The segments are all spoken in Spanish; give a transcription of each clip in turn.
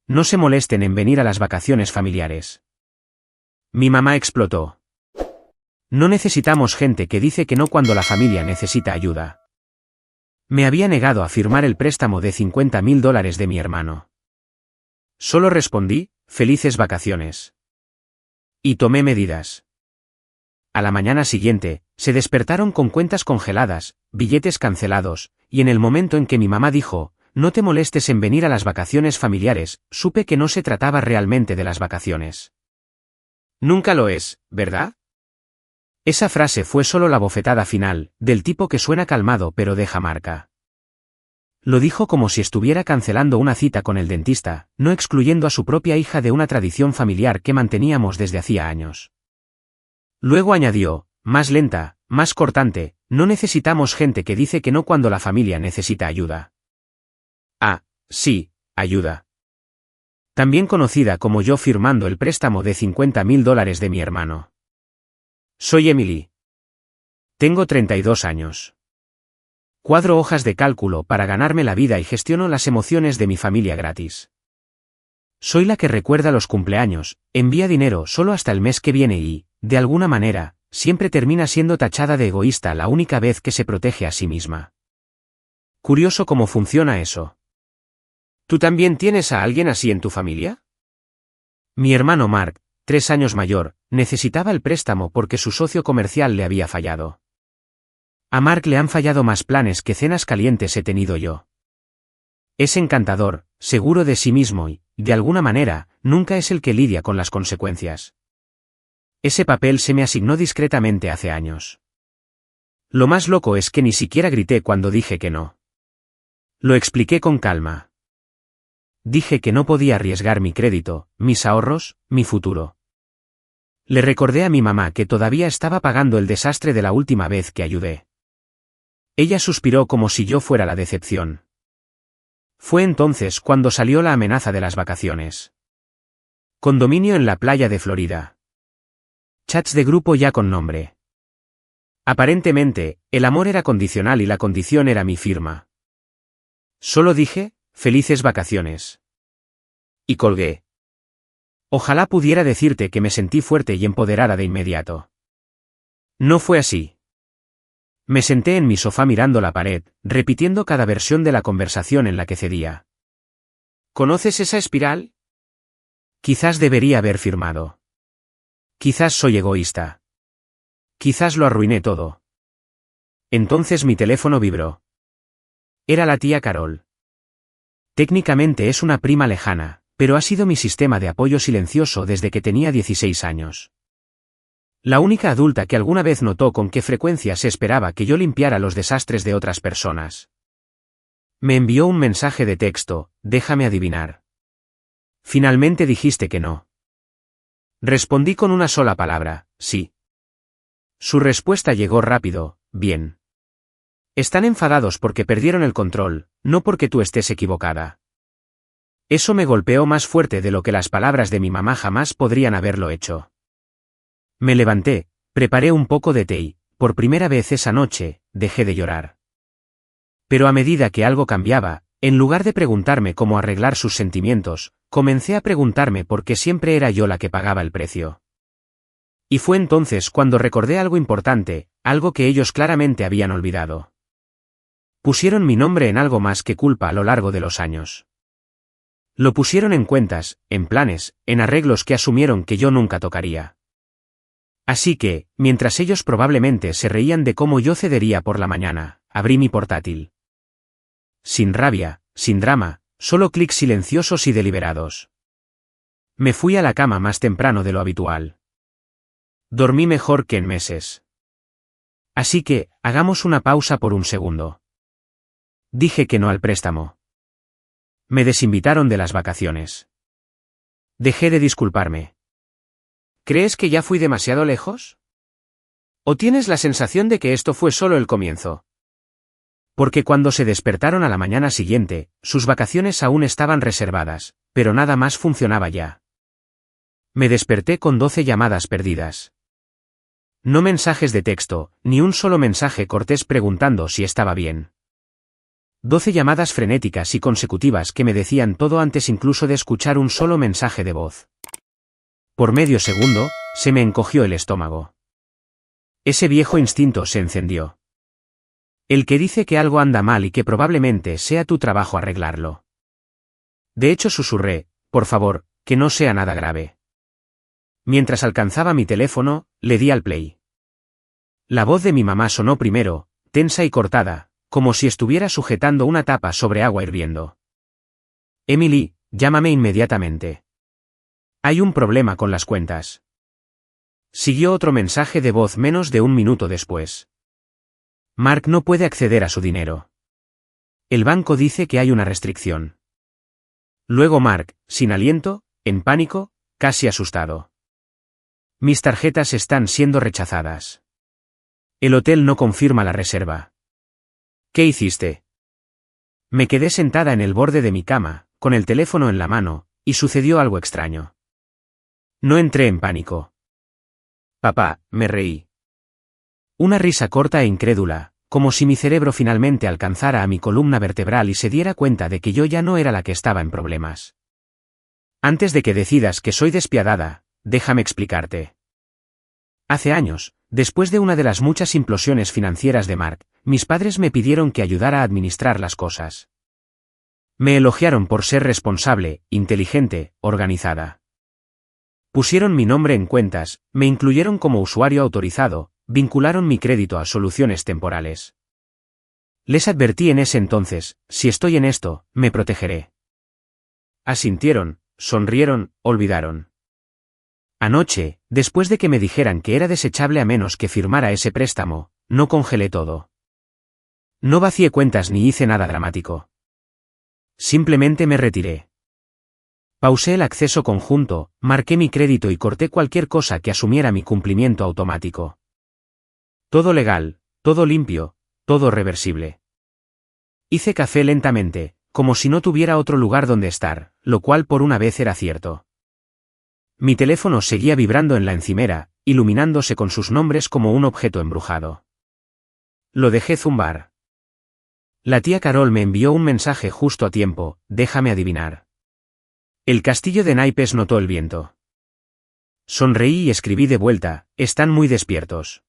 No se molesten en venir a las vacaciones familiares. Mi mamá explotó. No necesitamos gente que dice que no cuando la familia necesita ayuda. Me había negado a firmar el préstamo de $50.000 de mi hermano. Solo respondí, felices vacaciones. Y tomé medidas. A la mañana siguiente, se despertaron con cuentas congeladas, billetes cancelados, y en el momento en que mi mamá dijo, no te molestes en venir a las vacaciones familiares, supe que no se trataba realmente de las vacaciones. Nunca lo es, ¿verdad? Esa frase fue solo la bofetada final, del tipo que suena calmado pero deja marca. Lo dijo como si estuviera cancelando una cita con el dentista, no excluyendo a su propia hija de una tradición familiar que manteníamos desde hacía años. Luego añadió, más lenta, más cortante, no necesitamos gente que dice que no cuando la familia necesita ayuda. Ah, sí, ayuda. También conocida como yo firmando el préstamo de $50.000 de mi hermano. Soy Emily. Tengo 32 años. Cuadro hojas de cálculo para ganarme la vida y gestiono las emociones de mi familia gratis. Soy la que recuerda los cumpleaños, envía dinero solo hasta el mes que viene y, de alguna manera, siempre termina siendo tachada de egoísta la única vez que se protege a sí misma. Curioso cómo funciona eso. ¿Tú también tienes a alguien así en tu familia? Mi hermano Mark, 3 años mayor, necesitaba el préstamo porque su socio comercial le había fallado. A Mark le han fallado más planes que cenas calientes he tenido yo. Es encantador, seguro de sí mismo y, de alguna manera, nunca es el que lidia con las consecuencias. Ese papel se me asignó discretamente hace años. Lo más loco es que ni siquiera grité cuando dije que no. Lo expliqué con calma. Dije que no podía arriesgar mi crédito, mis ahorros, mi futuro. Le recordé a mi mamá que todavía estaba pagando el desastre de la última vez que ayudé. Ella suspiró como si yo fuera la decepción. Fue entonces cuando salió la amenaza de las vacaciones. Condominio en la playa de Florida. Chats de grupo ya con nombre. Aparentemente, el amor era condicional y la condición era mi firma. Solo dije, felices vacaciones. Y colgué. Ojalá pudiera decirte que me sentí fuerte y empoderada de inmediato. No fue así. Me senté en mi sofá mirando la pared, repitiendo cada versión de la conversación en la que cedía. ¿Conoces esa espiral? Quizás debería haber firmado. Quizás soy egoísta. Quizás lo arruiné todo. Entonces mi teléfono vibró. Era la tía Carol. Técnicamente es una prima lejana, pero ha sido mi sistema de apoyo silencioso desde que tenía 16 años. La única adulta que alguna vez notó con qué frecuencia se esperaba que yo limpiara los desastres de otras personas. Me envió un mensaje de texto, déjame adivinar. Finalmente dijiste que no. Respondí con una sola palabra, sí. Su respuesta llegó rápido, bien. Están enfadados porque perdieron el control, no porque tú estés equivocada. Eso me golpeó más fuerte de lo que las palabras de mi mamá jamás podrían haberlo hecho. Me levanté, preparé un poco de té y, por primera vez esa noche, dejé de llorar. Pero a medida que algo cambiaba, en lugar de preguntarme cómo arreglar sus sentimientos, comencé a preguntarme por qué siempre era yo la que pagaba el precio. Y fue entonces cuando recordé algo importante, algo que ellos claramente habían olvidado. Pusieron mi nombre en algo más que culpa a lo largo de los años. Lo pusieron en cuentas, en planes, en arreglos que asumieron que yo nunca tocaría. Así que, mientras ellos probablemente se reían de cómo yo cedería por la mañana, abrí mi portátil. Sin rabia, sin drama, solo clics silenciosos y deliberados. Me fui a la cama más temprano de lo habitual. Dormí mejor que en meses. Así que, hagamos una pausa por un segundo. Dije que no al préstamo. Me desinvitaron de las vacaciones. Dejé de disculparme. ¿Crees que ya fui demasiado lejos? ¿O tienes la sensación de que esto fue solo el comienzo? Porque cuando se despertaron a la mañana siguiente, sus vacaciones aún estaban reservadas, pero nada más funcionaba ya. Me desperté con 12 llamadas perdidas. No mensajes de texto, ni un solo mensaje cortés preguntando si estaba bien. 12 llamadas frenéticas y consecutivas que me decían todo antes incluso de escuchar un solo mensaje de voz. Por medio segundo, se me encogió el estómago. Ese viejo instinto se encendió. El que dice que algo anda mal y que probablemente sea tu trabajo arreglarlo. De hecho susurré, por favor, que no sea nada grave. Mientras alcanzaba mi teléfono, le di al play. La voz de mi mamá sonó primero, tensa y cortada, como si estuviera sujetando una tapa sobre agua hirviendo. Emily, llámame inmediatamente. Hay un problema con las cuentas. Siguió otro mensaje de voz menos de un minuto después. Mark no puede acceder a su dinero. El banco dice que hay una restricción. Luego Mark, sin aliento, en pánico, casi asustado. Mis tarjetas están siendo rechazadas. El hotel no confirma la reserva. ¿Qué hiciste? Me quedé sentada en el borde de mi cama, con el teléfono en la mano, y sucedió algo extraño. No entré en pánico. Papá, me reí. Una risa corta e incrédula, como si mi cerebro finalmente alcanzara a mi columna vertebral y se diera cuenta de que yo ya no era la que estaba en problemas. Antes de que decidas que soy despiadada, déjame explicarte. Hace años, después de una de las muchas implosiones financieras de Mark, mis padres me pidieron que ayudara a administrar las cosas. Me elogiaron por ser responsable, inteligente, organizada. Pusieron mi nombre en cuentas, me incluyeron como usuario autorizado, vincularon mi crédito a soluciones temporales. Les advertí en ese entonces, si estoy en esto, me protegeré. Asintieron, sonrieron, olvidaron. Anoche, después de que me dijeran que era desechable a menos que firmara ese préstamo, no congelé todo. No vacié cuentas ni hice nada dramático. Simplemente me retiré. Pausé el acceso conjunto, marqué mi crédito y corté cualquier cosa que asumiera mi cumplimiento automático. Todo legal, todo limpio, todo reversible. Hice café lentamente, como si no tuviera otro lugar donde estar, lo cual por una vez era cierto. Mi teléfono seguía vibrando en la encimera, iluminándose con sus nombres como un objeto embrujado. Lo dejé zumbar. La tía Carol me envió un mensaje justo a tiempo, déjame adivinar. El castillo de naipes notó el viento. Sonreí y escribí de vuelta, están muy despiertos.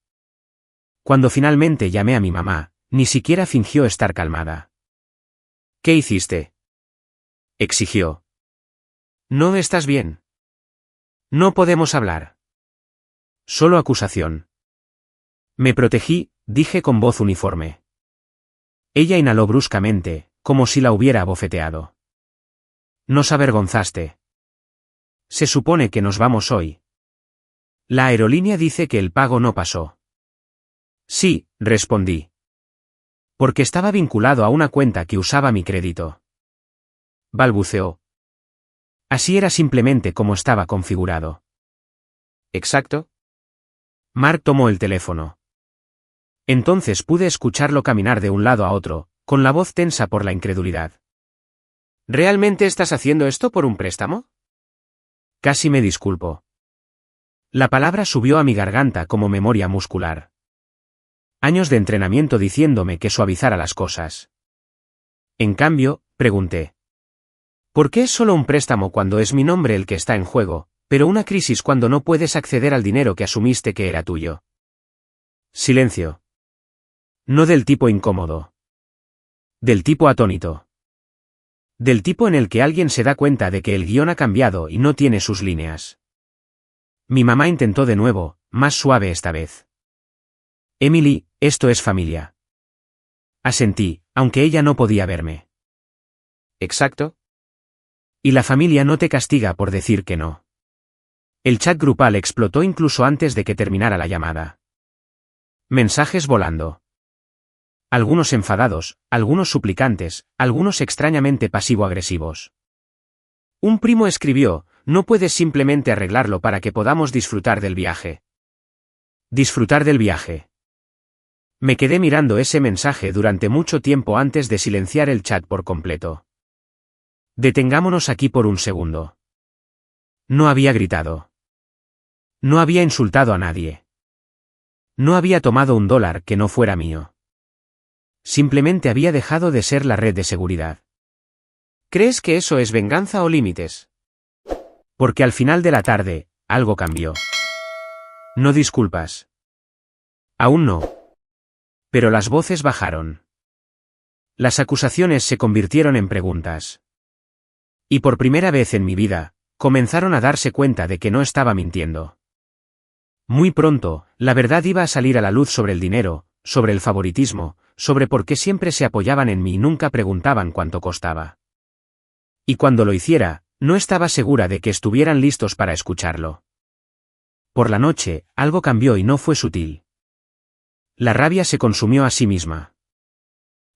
Cuando finalmente llamé a mi mamá, ni siquiera fingió estar calmada. ¿Qué hiciste? Exigió. ¿No estás bien? No podemos hablar. Solo acusación. Me protegí, dije con voz uniforme. Ella inhaló bruscamente, como si la hubiera abofeteado. Nos avergonzaste. Se supone que nos vamos hoy. La aerolínea dice que el pago no pasó. Sí, respondí. Porque estaba vinculado a una cuenta que usaba mi crédito. Balbuceó. Así era simplemente como estaba configurado. ¿Exacto? Mark tomó el teléfono. Entonces pude escucharlo caminar de un lado a otro, con la voz tensa por la incredulidad. ¿Realmente estás haciendo esto por un préstamo? Casi me disculpo. La palabra subió a mi garganta como memoria muscular. Años de entrenamiento diciéndome que suavizara las cosas. En cambio, pregunté. ¿Por qué es solo un préstamo cuando es mi nombre el que está en juego, pero una crisis cuando no puedes acceder al dinero que asumiste que era tuyo? Silencio. No del tipo incómodo. Del tipo atónito. Del tipo en el que alguien se da cuenta de que el guión ha cambiado y no tiene sus líneas. Mi mamá intentó de nuevo, más suave esta vez. Emily, esto es familia. Asentí, aunque ella no podía verme. ¿Exacto? Y la familia no te castiga por decir que no. El chat grupal explotó incluso antes de que terminara la llamada. Mensajes volando. Algunos enfadados, algunos suplicantes, algunos extrañamente pasivo-agresivos. Un primo escribió, no puedes simplemente arreglarlo para que podamos disfrutar del viaje. Disfrutar del viaje. Me quedé mirando ese mensaje durante mucho tiempo antes de silenciar el chat por completo. Detengámonos aquí por un segundo. No había gritado. No había insultado a nadie. No había tomado $1 que no fuera mío. Simplemente había dejado de ser la red de seguridad. ¿Crees que eso es venganza o límites? Porque al final de la tarde, algo cambió. No disculpas. Aún no. Pero las voces bajaron. Las acusaciones se convirtieron en preguntas. Y por primera vez en mi vida, comenzaron a darse cuenta de que no estaba mintiendo. Muy pronto, la verdad iba a salir a la luz sobre el dinero, sobre el favoritismo, sobre por qué siempre se apoyaban en mí y nunca preguntaban cuánto costaba. Y cuando lo hiciera, no estaba segura de que estuvieran listos para escucharlo. Por la noche, algo cambió y no fue sutil. La rabia se consumió a sí misma.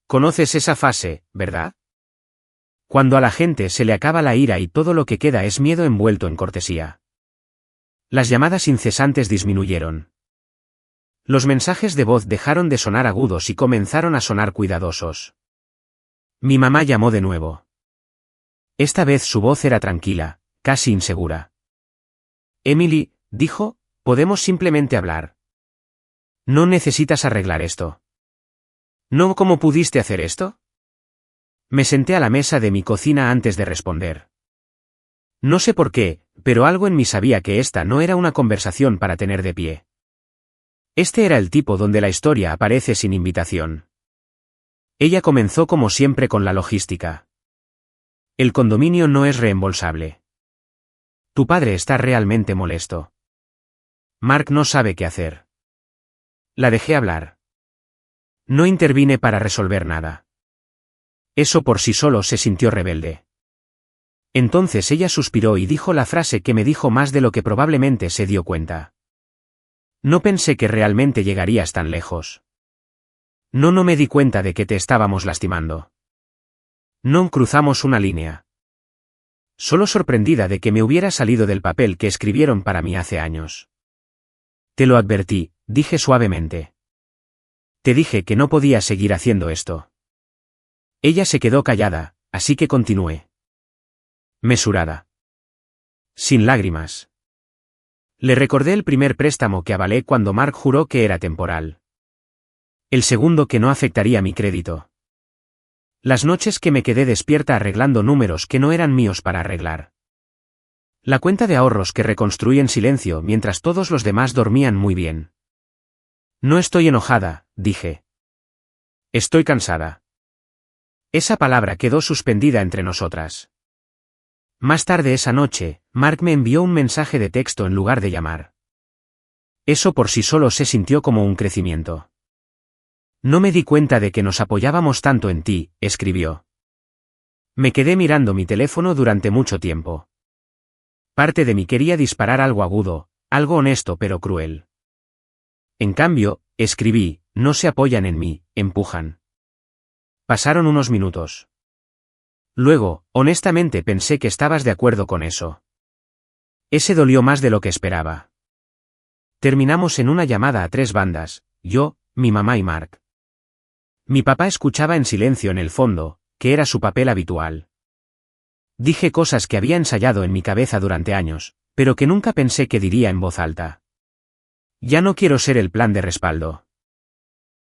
Conoces esa fase, ¿verdad? Cuando a la gente se le acaba la ira y todo lo que queda es miedo envuelto en cortesía. Las llamadas incesantes disminuyeron. Los mensajes de voz dejaron de sonar agudos y comenzaron a sonar cuidadosos. Mi mamá llamó de nuevo. Esta vez su voz era tranquila, casi insegura. Emily, dijo, podemos simplemente hablar. No necesitas arreglar esto. ¿No cómo pudiste hacer esto? Me senté a la mesa de mi cocina antes de responder. No sé por qué, pero algo en mí sabía que esta no era una conversación para tener de pie. Este era el tipo donde la historia aparece sin invitación. Ella comenzó como siempre con la logística. El condominio no es reembolsable. Tu padre está realmente molesto. Mark no sabe qué hacer. La dejé hablar. No intervine para resolver nada. Eso por sí solo se sintió rebelde. Entonces ella suspiró y dijo la frase que me dijo más de lo que probablemente se dio cuenta. No pensé que realmente llegarías tan lejos. No me di cuenta de que te estábamos lastimando. No cruzamos una línea. Solo sorprendida de que me hubiera salido del papel que escribieron para mí hace años. Te lo advertí, dije suavemente. Te dije que no podía seguir haciendo esto. Ella se quedó callada, así que continué. Mesurada. Sin lágrimas. Le recordé el primer préstamo que avalé cuando Mark juró que era temporal. El segundo que no afectaría mi crédito. Las noches que me quedé despierta arreglando números que no eran míos para arreglar. La cuenta de ahorros que reconstruí en silencio mientras todos los demás dormían muy bien. No estoy enojada, dije. Estoy cansada. Esa palabra quedó suspendida entre nosotras. Más tarde esa noche, Mark me envió un mensaje de texto en lugar de llamar. Eso por sí solo se sintió como un crecimiento. No me di cuenta de que nos apoyábamos tanto en ti, escribió. Me quedé mirando mi teléfono durante mucho tiempo. Parte de mí quería disparar algo agudo, algo honesto pero cruel. En cambio, escribí, no se apoyan en mí, empujan. Pasaron unos minutos. Luego, honestamente pensé que estabas de acuerdo con eso. Ese dolió más de lo que esperaba. Terminamos en una llamada a 3 bandas, yo, mi mamá y Mark. Mi papá escuchaba en silencio en el fondo, que era su papel habitual. Dije cosas que había ensayado en mi cabeza durante años, pero que nunca pensé que diría en voz alta. Ya no quiero ser el plan de respaldo.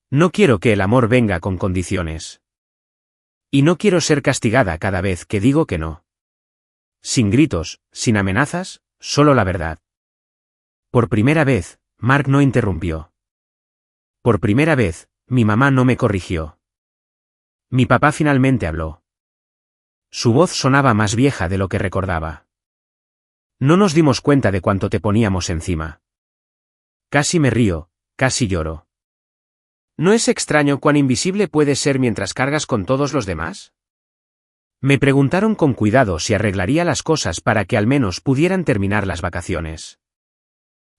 No quiero que el amor venga con condiciones. Y no quiero ser castigada cada vez que digo que no. Sin gritos, sin amenazas, solo la verdad. Por primera vez, Mark no interrumpió. Por primera vez, mi mamá no me corrigió. Mi papá finalmente habló. Su voz sonaba más vieja de lo que recordaba. No nos dimos cuenta de cuánto te poníamos encima. Casi me río, casi lloro. ¿No es extraño cuán invisible puedes ser mientras cargas con todos los demás? Me preguntaron con cuidado si arreglaría las cosas para que al menos pudieran terminar las vacaciones.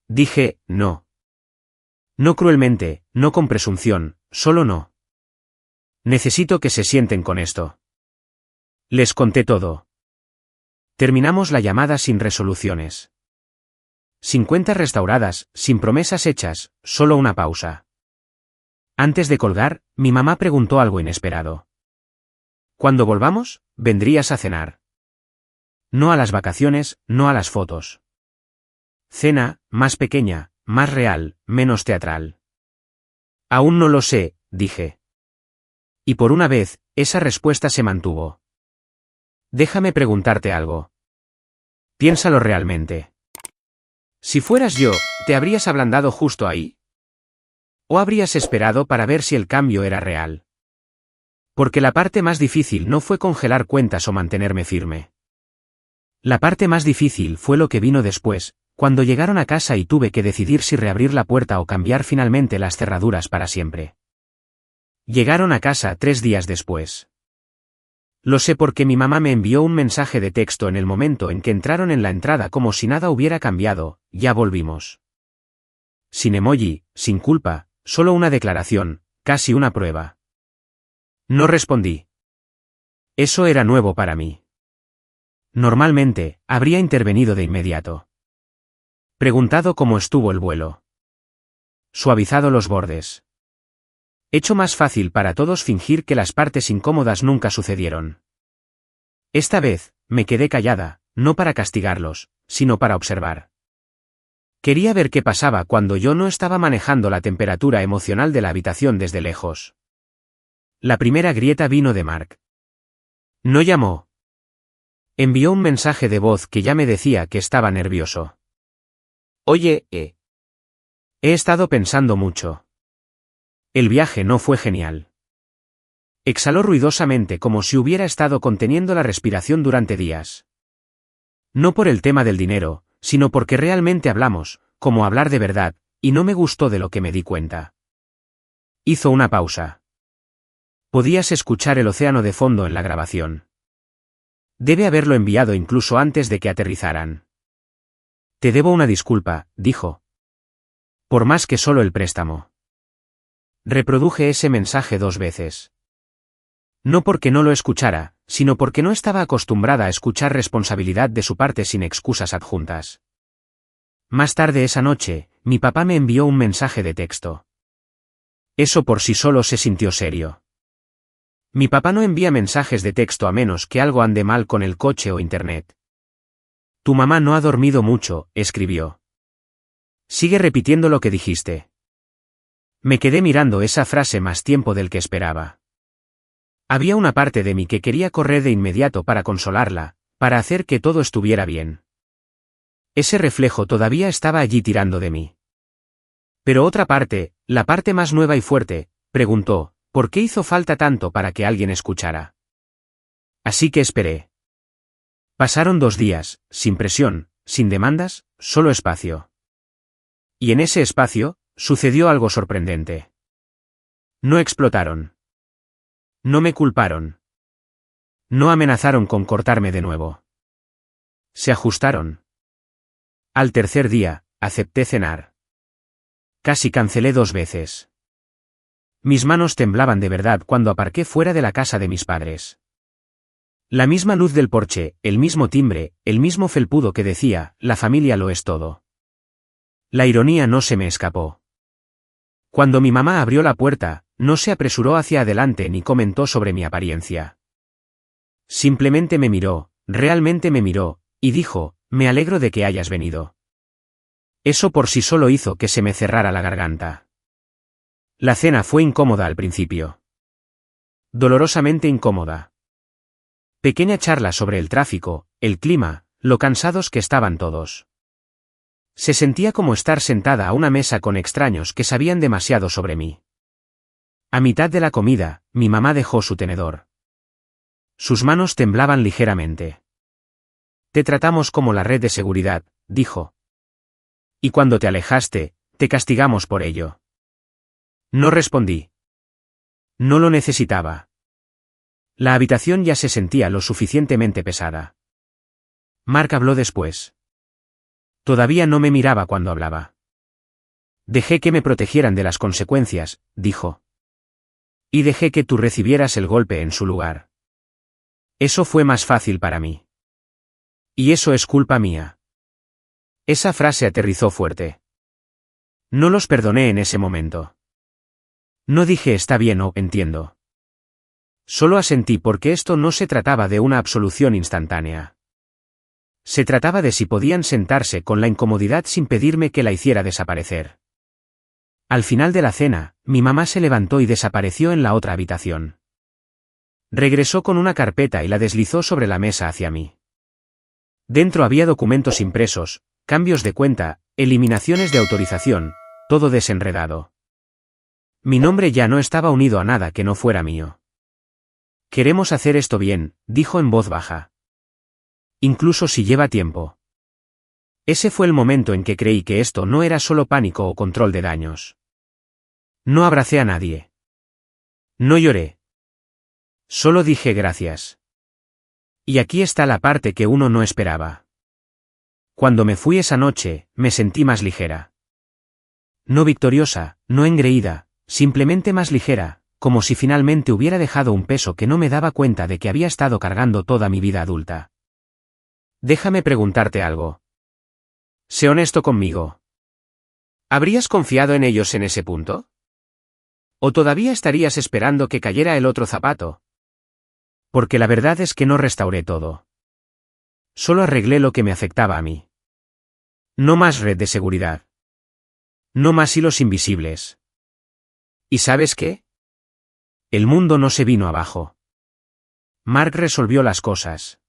Dije, no. No cruelmente, no con presunción, solo no. Necesito que se sienten con esto. Les conté todo. Terminamos la llamada sin resoluciones. Sin cuentas restauradas, sin promesas hechas, solo una pausa. Antes de colgar, mi mamá preguntó algo inesperado. Cuando volvamos, vendrías a cenar. No a las vacaciones, no a las fotos. Cena, más pequeña, más real, menos teatral. Aún no lo sé, dije. Y por una vez, esa respuesta se mantuvo. Déjame preguntarte algo. Piénsalo realmente. Si fueras yo, ¿te habrías ablandado justo ahí? ¿O habrías esperado para ver si el cambio era real? Porque la parte más difícil no fue congelar cuentas o mantenerme firme. La parte más difícil fue lo que vino después, cuando llegaron a casa y tuve que decidir si reabrir la puerta o cambiar finalmente las cerraduras para siempre. Llegaron a casa 3 días después. Lo sé porque mi mamá me envió un mensaje de texto en el momento en que entraron en la entrada como si nada hubiera cambiado, ya volvimos. Sin emoji, sin culpa, solo una declaración, casi una prueba. No respondí. Eso era nuevo para mí. Normalmente, habría intervenido de inmediato. Preguntado cómo estuvo el vuelo. Suavizado los bordes. Hecho más fácil para todos fingir que las partes incómodas nunca sucedieron. Esta vez, me quedé callada, no para castigarlos, sino para observar. Quería ver qué pasaba cuando yo no estaba manejando la temperatura emocional de la habitación desde lejos. La primera grieta vino de Mark. No llamó. Envió un mensaje de voz que ya me decía que estaba nervioso. Oye, He estado pensando mucho. El viaje no fue genial. Exhaló ruidosamente como si hubiera estado conteniendo la respiración durante días. No por el tema del dinero, sino porque realmente hablamos, como hablar de verdad, y no me gustó de lo que me di cuenta. Hizo una pausa. Podías escuchar el océano de fondo en la grabación. Debe haberlo enviado incluso antes de que aterrizaran. Te debo una disculpa, dijo. Por más que solo el préstamo. Reproduje ese mensaje 2 veces. No porque no lo escuchara, sino porque no estaba acostumbrada a escuchar responsabilidad de su parte sin excusas adjuntas. Más tarde esa noche, mi papá me envió un mensaje de texto. Eso por sí solo se sintió serio. Mi papá no envía mensajes de texto a menos que algo ande mal con el coche o internet. Tu mamá no ha dormido mucho, escribió. Sigue repitiendo lo que dijiste. Me quedé mirando esa frase más tiempo del que esperaba. Había una parte de mí que quería correr de inmediato para consolarla, para hacer que todo estuviera bien. Ese reflejo todavía estaba allí tirando de mí. Pero otra parte, la parte más nueva y fuerte, preguntó, ¿por qué hizo falta tanto para que alguien escuchara? Así que esperé. Pasaron 2 días, sin presión, sin demandas, solo espacio. Y en ese espacio, sucedió algo sorprendente. No explotaron. No me culparon. No amenazaron con cortarme de nuevo. Se ajustaron. Al tercer día, acepté cenar. Casi cancelé 2 veces. Mis manos temblaban de verdad cuando aparqué fuera de la casa de mis padres. La misma luz del porche, el mismo timbre, el mismo felpudo que decía, la familia lo es todo. La ironía no se me escapó. Cuando mi mamá abrió la puerta, no se apresuró hacia adelante ni comentó sobre mi apariencia. Simplemente me miró, realmente me miró, y dijo, me alegro de que hayas venido. Eso por sí solo hizo que se me cerrara la garganta. La cena fue incómoda al principio. Dolorosamente incómoda. Pequeña charla sobre el tráfico, el clima, lo cansados que estaban todos. Se sentía como estar sentada a una mesa con extraños que sabían demasiado sobre mí. A mitad de la comida, mi mamá dejó su tenedor. Sus manos temblaban ligeramente. Te tratamos como la red de seguridad, dijo. Y cuando te alejaste, te castigamos por ello. No respondí. No lo necesitaba. La habitación ya se sentía lo suficientemente pesada. Mark habló después. Todavía no me miraba cuando hablaba. Dejé que me protegieran de las consecuencias, dijo. Y dejé que tú recibieras el golpe en su lugar. Eso fue más fácil para mí. Y eso es culpa mía. Esa frase aterrizó fuerte. No los perdoné en ese momento. No dije está bien o entiendo. Solo asentí porque esto no se trataba de una absolución instantánea. Se trataba de si podían sentarse con la incomodidad sin pedirme que la hiciera desaparecer. Al final de la cena, mi mamá se levantó y desapareció en la otra habitación. Regresó con una carpeta y la deslizó sobre la mesa hacia mí. Dentro había documentos impresos, cambios de cuenta, eliminaciones de autorización, todo desenredado. Mi nombre ya no estaba unido a nada que no fuera mío. Queremos hacer esto bien, dijo en voz baja. Incluso si lleva tiempo. Ese fue el momento en que creí que esto no era solo pánico o control de daños. No abracé a nadie. No lloré. Solo dije gracias. Y aquí está la parte que uno no esperaba. Cuando me fui esa noche, me sentí más ligera. No victoriosa, no engreída, simplemente más ligera, como si finalmente hubiera dejado un peso que no me daba cuenta de que había estado cargando toda mi vida adulta. Déjame preguntarte algo. Sé honesto conmigo. ¿Habrías confiado en ellos en ese punto? ¿O todavía estarías esperando que cayera el otro zapato? Porque la verdad es que no restauré todo. Solo arreglé lo que me afectaba a mí. No más red de seguridad. No más hilos invisibles. ¿Y sabes qué? El mundo no se vino abajo. Mark resolvió las cosas.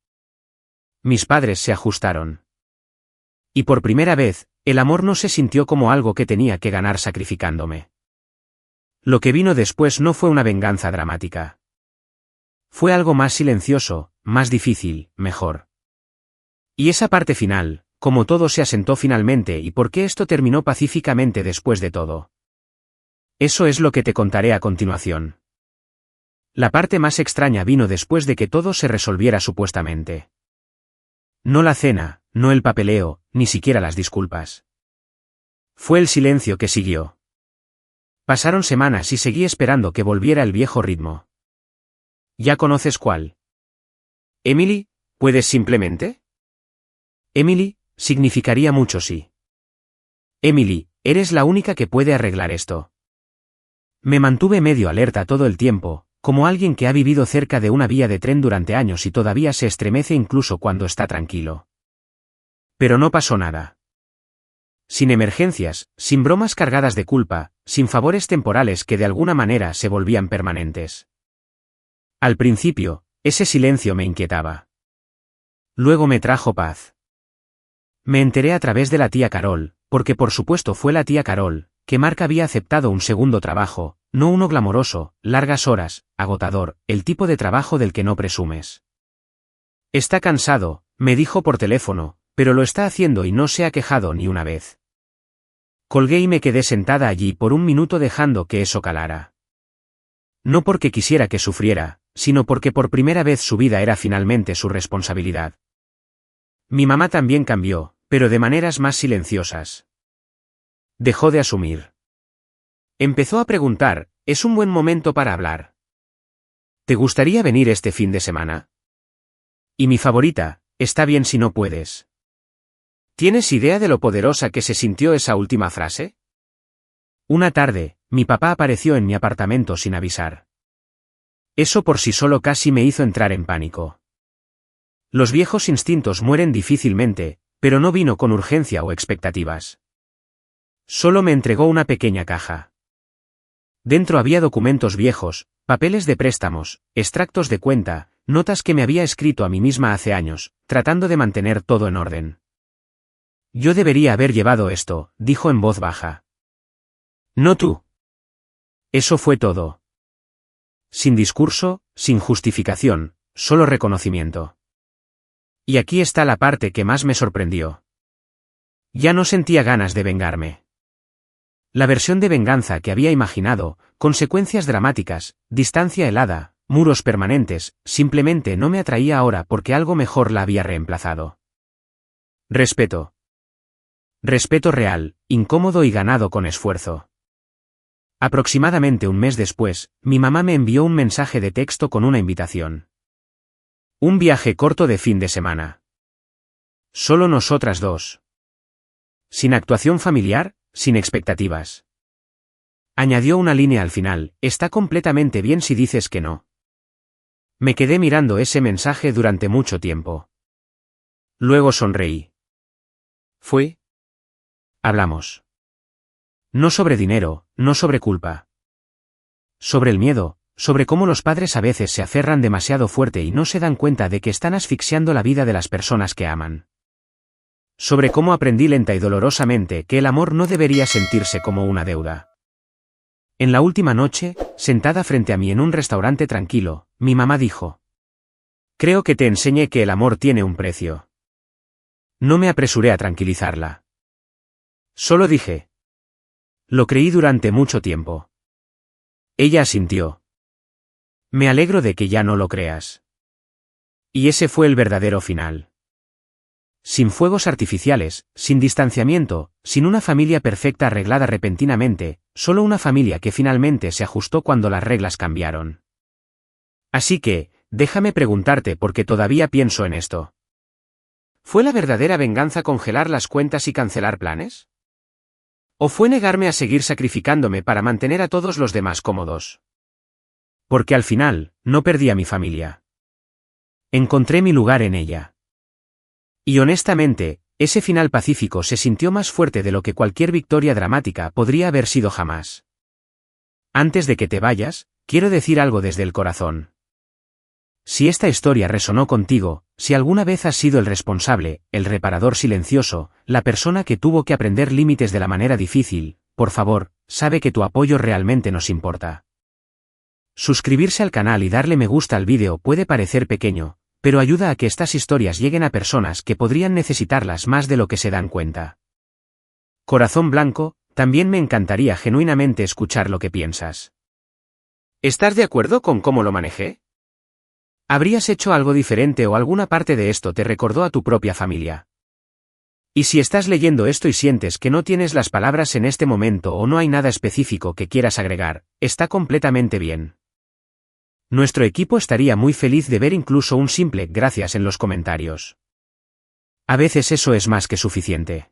Mis padres se ajustaron. Y por primera vez, el amor no se sintió como algo que tenía que ganar sacrificándome. Lo que vino después no fue una venganza dramática. Fue algo más silencioso, más difícil, mejor. Y esa parte final, como todo se asentó finalmente y por qué esto terminó pacíficamente después de todo. Eso es lo que te contaré a continuación. La parte más extraña vino después de que todo se resolviera supuestamente. No la cena, no el papeleo, ni siquiera las disculpas. Fue el silencio que siguió. Pasaron semanas y seguí esperando que volviera el viejo ritmo. ¿Ya conoces cuál? Emily, ¿puedes simplemente? Emily, significaría mucho sí. Emily, eres la única que puede arreglar esto. Me mantuve medio alerta todo el tiempo, como alguien que ha vivido cerca de una vía de tren durante años y todavía se estremece incluso cuando está tranquilo. Pero no pasó nada. Sin emergencias, sin bromas cargadas de culpa, sin favores temporales que de alguna manera se volvían permanentes. Al principio, ese silencio me inquietaba. Luego me trajo paz. Me enteré a través de la tía Carol, porque por supuesto fue la tía Carol, que Mark había aceptado un segundo trabajo, no uno glamoroso, largas horas, agotador, el tipo de trabajo del que no presumes. Está cansado, me dijo por teléfono, pero lo está haciendo y no se ha quejado ni una vez. Colgué y me quedé sentada allí por un minuto dejando que eso calara. No porque quisiera que sufriera, sino porque por primera vez su vida era finalmente su responsabilidad. Mi mamá también cambió, pero de maneras más silenciosas. Dejó de asumir. Empezó a preguntar, ¿es un buen momento para hablar? ¿Te gustaría venir este fin de semana? Y mi favorita, está bien si no puedes. ¿Tienes idea de lo poderosa que se sintió esa última frase? Una tarde, mi papá apareció en mi apartamento sin avisar. Eso por sí solo casi me hizo entrar en pánico. Los viejos instintos mueren difícilmente, pero no vino con urgencia o expectativas. Solo me entregó una pequeña caja. Dentro había documentos viejos, papeles de préstamos, extractos de cuenta, notas que me había escrito a mí misma hace años, tratando de mantener todo en orden. Yo debería haber llevado esto, dijo en voz baja. No tú. Eso fue todo. Sin discurso, sin justificación, solo reconocimiento. Y aquí está la parte que más me sorprendió. Ya no sentía ganas de vengarme. La versión de venganza que había imaginado, consecuencias dramáticas, distancia helada, muros permanentes, simplemente no me atraía ahora porque algo mejor la había reemplazado. Respeto. Respeto real, incómodo y ganado con esfuerzo. Aproximadamente un mes después, mi mamá me envió un mensaje de texto con una invitación. Un viaje corto de fin de semana. Solo nosotras dos. Sin actuación familiar, sin expectativas. Añadió una línea al final, está completamente bien si dices que no. Me quedé mirando ese mensaje durante mucho tiempo. Luego sonreí. Fue. Hablamos. No sobre dinero, no sobre culpa. Sobre el miedo, sobre cómo los padres a veces se aferran demasiado fuerte y no se dan cuenta de que están asfixiando la vida de las personas que aman. Sobre cómo aprendí lenta y dolorosamente que el amor no debería sentirse como una deuda. En la última noche, sentada frente a mí en un restaurante tranquilo, mi mamá dijo: «Creo que te enseñé que el amor tiene un precio». No me apresuré a tranquilizarla. Solo dije: «Lo creí durante mucho tiempo». Ella asintió. «Me alegro de que ya no lo creas». Y ese fue el verdadero final. Sin fuegos artificiales, sin distanciamiento, sin una familia perfecta arreglada repentinamente, solo una familia que finalmente se ajustó cuando las reglas cambiaron. Así que, déjame preguntarte porque todavía pienso en esto. ¿Fue la verdadera venganza congelar las cuentas y cancelar planes? ¿O fue negarme a seguir sacrificándome para mantener a todos los demás cómodos? Porque al final, no perdí a mi familia. Encontré mi lugar en ella. Y honestamente, ese final pacífico se sintió más fuerte de lo que cualquier victoria dramática podría haber sido jamás. Antes de que te vayas, quiero decir algo desde el corazón. Si esta historia resonó contigo, si alguna vez has sido el responsable, el reparador silencioso, la persona que tuvo que aprender límites de la manera difícil, por favor, sabe que tu apoyo realmente nos importa. Suscribirse al canal y darle me gusta al vídeo puede parecer pequeño, pero ayuda a que estas historias lleguen a personas que podrían necesitarlas más de lo que se dan cuenta. Corazón blanco, también me encantaría genuinamente escuchar lo que piensas. ¿Estás de acuerdo con cómo lo manejé? ¿Habrías hecho algo diferente o alguna parte de esto te recordó a tu propia familia? Y si estás leyendo esto y sientes que no tienes las palabras en este momento o no hay nada específico que quieras agregar, está completamente bien. Nuestro equipo estaría muy feliz de ver incluso un simple gracias en los comentarios. A veces eso es más que suficiente.